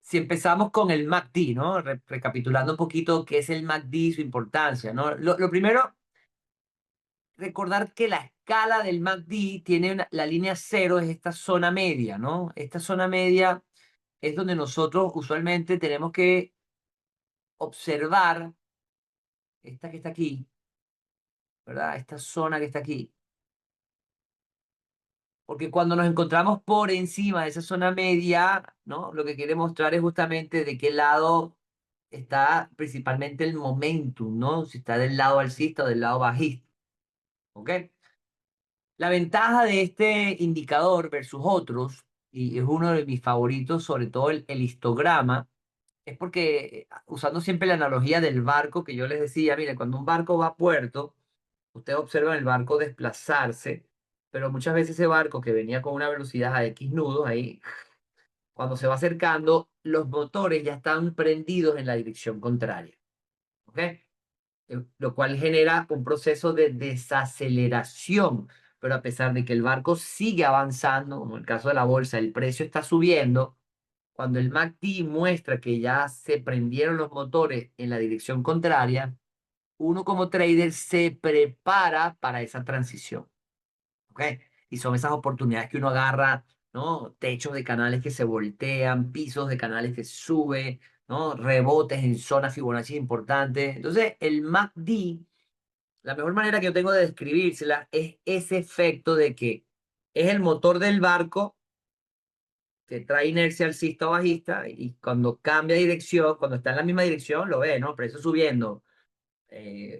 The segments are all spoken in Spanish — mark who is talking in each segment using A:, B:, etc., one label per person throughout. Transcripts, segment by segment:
A: si empezamos con el MACD, ¿no? Recapitulando un poquito qué es el MACD y su importancia, ¿no? Lo primero, recordar que la escala del MACD tiene la línea cero, es esta zona media, ¿no? Esta zona media es donde nosotros usualmente tenemos que observar esta que está aquí, ¿verdad? Esta zona que está aquí. Porque cuando nos encontramos por encima de esa zona media, ¿no? Lo que quiere mostrar es justamente de qué lado está principalmente el momentum, ¿no? Si está del lado alcista o del lado bajista, ¿ok? La ventaja de este indicador versus otros, y es uno de mis favoritos, sobre todo el histograma, es porque usando siempre la analogía del barco que yo les decía, mire, cuando un barco va a puerto, ustedes observan el barco desplazarse, pero muchas veces ese barco que venía con una velocidad a X nudos, ahí, cuando se va acercando, los motores ya están prendidos en la dirección contraria, ¿ok? Lo cual genera un proceso de desaceleración, pero a pesar de que el barco sigue avanzando, como en el caso de la bolsa, el precio está subiendo, cuando el MACD muestra que ya se prendieron los motores en la dirección contraria, uno como trader se prepara para esa transición, ¿ok? Y son esas oportunidades que uno agarra, ¿no? Techos de canales que se voltean, pisos de canales que sube, ¿no? Rebotes en zonas Fibonacci importantes. Entonces, el MACD, la mejor manera que yo tengo de describírsela es ese efecto de que es el motor del barco que trae inercia alcista o bajista y cuando cambia dirección, cuando está en la misma dirección, lo ve, ¿no? Precio subiendo,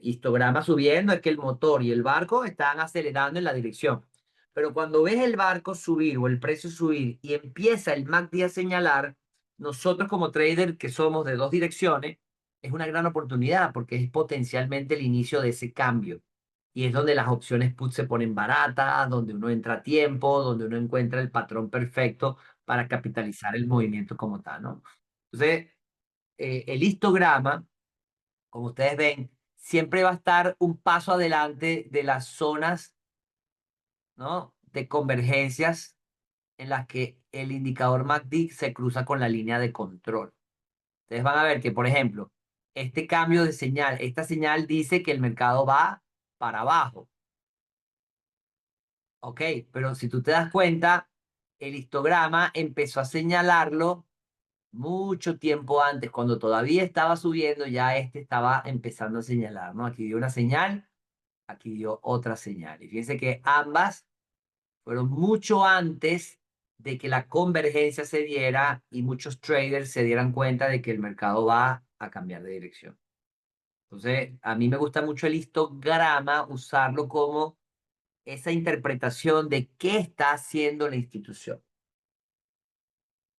A: histograma subiendo, es que el motor y el barco están acelerando en la dirección. Pero cuando ves el barco subir o el precio subir y empieza el MACD a señalar, nosotros como trader que somos de dos direcciones, es una gran oportunidad porque es potencialmente el inicio de ese cambio. Y es donde las opciones put se ponen baratas, donde uno entra a tiempo, donde uno encuentra el patrón perfecto para capitalizar el movimiento como tal, ¿no? Entonces, el histograma como ustedes ven, siempre va a estar un paso adelante de las zonas, ¿no? De convergencias en las que el indicador MACD se cruza con la línea de control. Ustedes van a ver que, por ejemplo, este cambio de señal, esta señal dice que el mercado va para abajo, ¿ok? Pero si tú te das cuenta, el histograma empezó a señalarlo mucho tiempo antes, cuando todavía estaba subiendo, ya este estaba empezando a señalar, ¿no? Aquí dio una señal, aquí dio otra señal. Y fíjense que ambas fueron mucho antes de que la convergencia se diera y muchos traders se dieran cuenta de que el mercado va a cambiar de dirección. Entonces, a mí me gusta mucho el histograma, usarlo como esa interpretación de qué está haciendo la institución.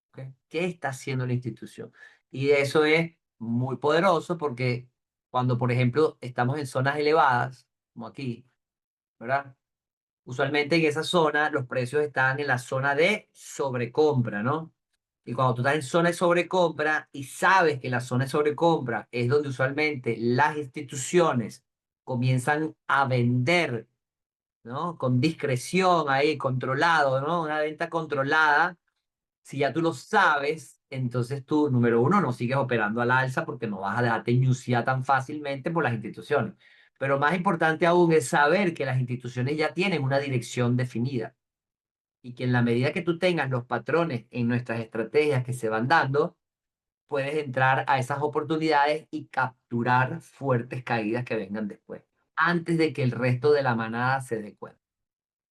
A: ¿Ok? ¿Qué está haciendo la institución? Y eso es muy poderoso porque cuando, por ejemplo, estamos en zonas elevadas, como aquí, ¿verdad? Usualmente en esa zona los precios están en la zona de sobrecompra, ¿no? Y cuando tú estás en zona de sobrecompra y sabes que la zona de sobrecompra es donde usualmente las instituciones comienzan a vender, ¿no? Con discreción ahí, controlado, ¿no? Una venta controlada. Si ya tú lo sabes, entonces tú, número uno, no sigues operando al alza porque no vas a dejarte ñuciar tan fácilmente por las instituciones. Pero más importante aún es saber que las instituciones ya tienen una dirección definida y que en la medida que tú tengas los patrones en nuestras estrategias que se van dando, puedes entrar a esas oportunidades y capturar fuertes caídas que vengan después, antes de que el resto de la manada se dé cuenta.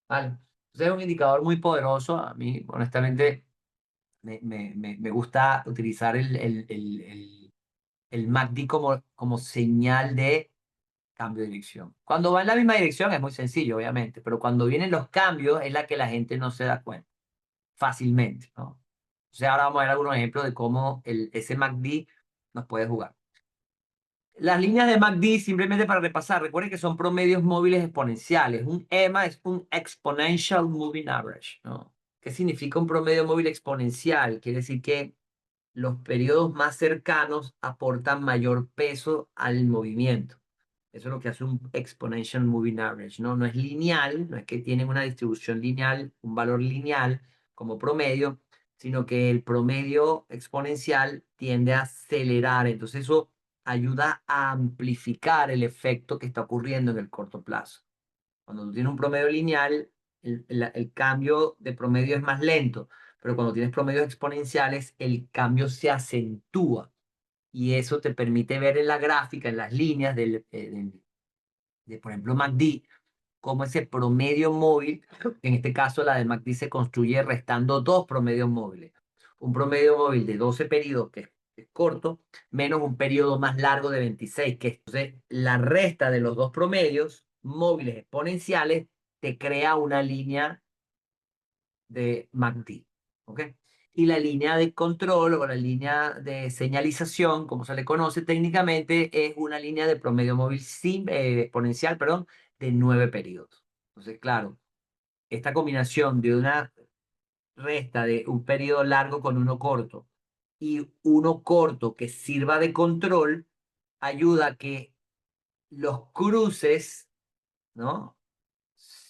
A: ¿Vale? Entonces es un indicador muy poderoso. A mí, honestamente, me gusta utilizar el MACD como señal de cambio de dirección. Cuando va en la misma dirección es muy sencillo, obviamente, pero cuando vienen los cambios es la que la gente no se da cuenta fácilmente, ¿no? Entonces ahora vamos a ver algunos ejemplos de cómo ese MACD nos puede jugar. Las líneas de MACD, simplemente para repasar, recuerden que son promedios móviles exponenciales. Un EMA es un Exponential Moving Average, ¿no? ¿Qué significa un promedio móvil exponencial? Quiere decir que los periodos más cercanos aportan mayor peso al movimiento. Eso es lo que hace un exponential moving average, ¿no? No es lineal, no es que tienen una distribución lineal, un valor lineal como promedio, sino que el promedio exponencial tiende a acelerar. Entonces eso ayuda a amplificar el efecto que está ocurriendo en el corto plazo. Cuando tú tienes un promedio lineal, el cambio de promedio es más lento, pero cuando tienes promedios exponenciales, el cambio se acentúa. Y eso te permite ver en la gráfica, en las líneas de, por ejemplo, MACD, cómo ese promedio móvil, en este caso la de MACD se construye restando dos promedios móviles. Un promedio móvil de 12 periodos, que es corto, menos un periodo más largo de 26, que es, entonces la resta de los dos promedios móviles exponenciales te crea una línea de MACD. ¿Ok? Y la línea de control o la línea de señalización, como se le conoce técnicamente, es una línea de promedio móvil exponencial, perdón, de 9 periodos. Entonces, claro, esta combinación de una resta de un periodo largo con uno corto y uno corto que sirva de control ayuda a que los cruces, ¿no?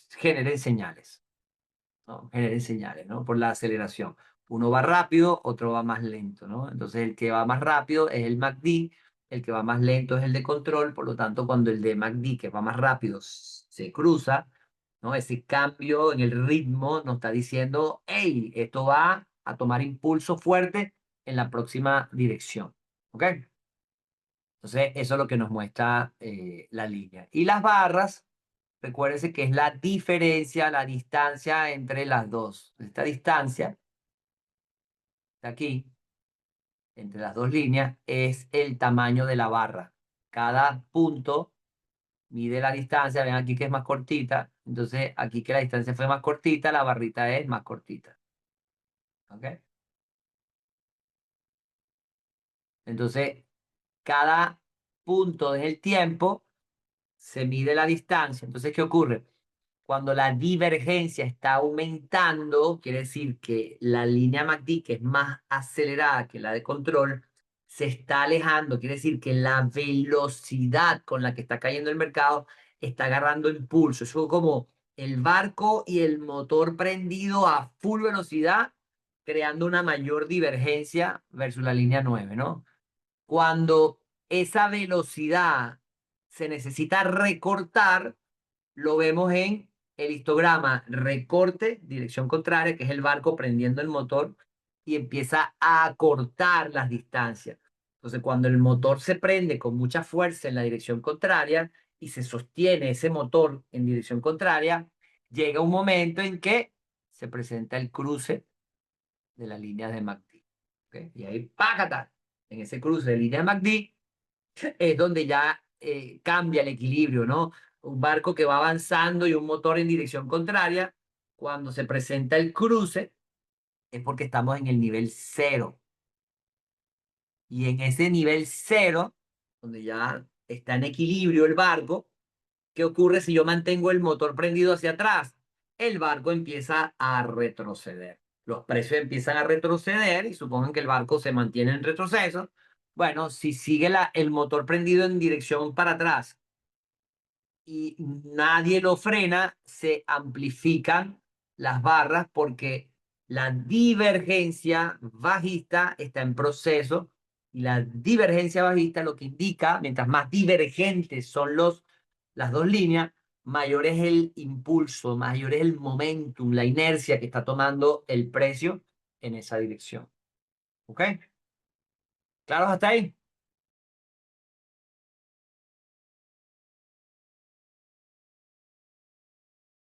A: Generen señales. ¿No? Generen señales, ¿no? Por la aceleración. Uno va rápido, otro va más lento, ¿no? Entonces el que va más rápido es el MACD, el que va más lento es el de control, por lo tanto cuando el de MACD, que va más rápido, se cruza, ¿no? Ese cambio en el ritmo nos está diciendo, hey, esto va a tomar impulso fuerte en la próxima dirección, ¿ok? Entonces eso es lo que nos muestra la línea. Y las barras, recuérdense que es la diferencia, la distancia entre las dos. Esta distancia, de aquí, entre las dos líneas, es el tamaño de la barra. Cada punto mide la distancia. Ven aquí que es más cortita. Entonces, aquí que la distancia fue más cortita, la barrita es más cortita. ¿Ok? Entonces, cada punto es el tiempo, se mide la distancia. Entonces, ¿qué ocurre? Cuando la divergencia está aumentando, quiere decir que la línea MACD, que es más acelerada que la de control, se está alejando. Quiere decir que la velocidad con la que está cayendo el mercado está agarrando impulso. Eso es como el barco y el motor prendido a full velocidad, creando una mayor divergencia versus la línea 9, ¿no? Cuando esa velocidad se necesita recortar, lo vemos en el histograma recorte, dirección contraria, que es el barco prendiendo el motor y empieza a acortar las distancias. Entonces, cuando el motor se prende con mucha fuerza en la dirección contraria y se sostiene ese motor en dirección contraria, llega un momento en que se presenta el cruce de las líneas de MACD. ¿Ok? Y ahí, ¡pácata! En ese cruce de líneas de MACD es donde ya cambia el equilibrio, ¿no? Un barco que va avanzando y un motor en dirección contraria, cuando se presenta el cruce, es porque estamos en el nivel cero. Y en ese nivel cero, donde ya está en equilibrio el barco, ¿qué ocurre si yo mantengo el motor prendido hacia atrás? El barco empieza a retroceder. Los precios empiezan a retroceder y supongan que el barco se mantiene en retroceso. Bueno, si sigue el motor prendido en dirección para atrás y nadie lo frena, se amplifican las barras porque la divergencia bajista está en proceso y la divergencia bajista lo que indica, mientras más divergentes son las dos líneas, mayor es el impulso, mayor es el momentum, la inercia que está tomando el precio en esa dirección. ¿Ok? ¿Claro hasta ahí?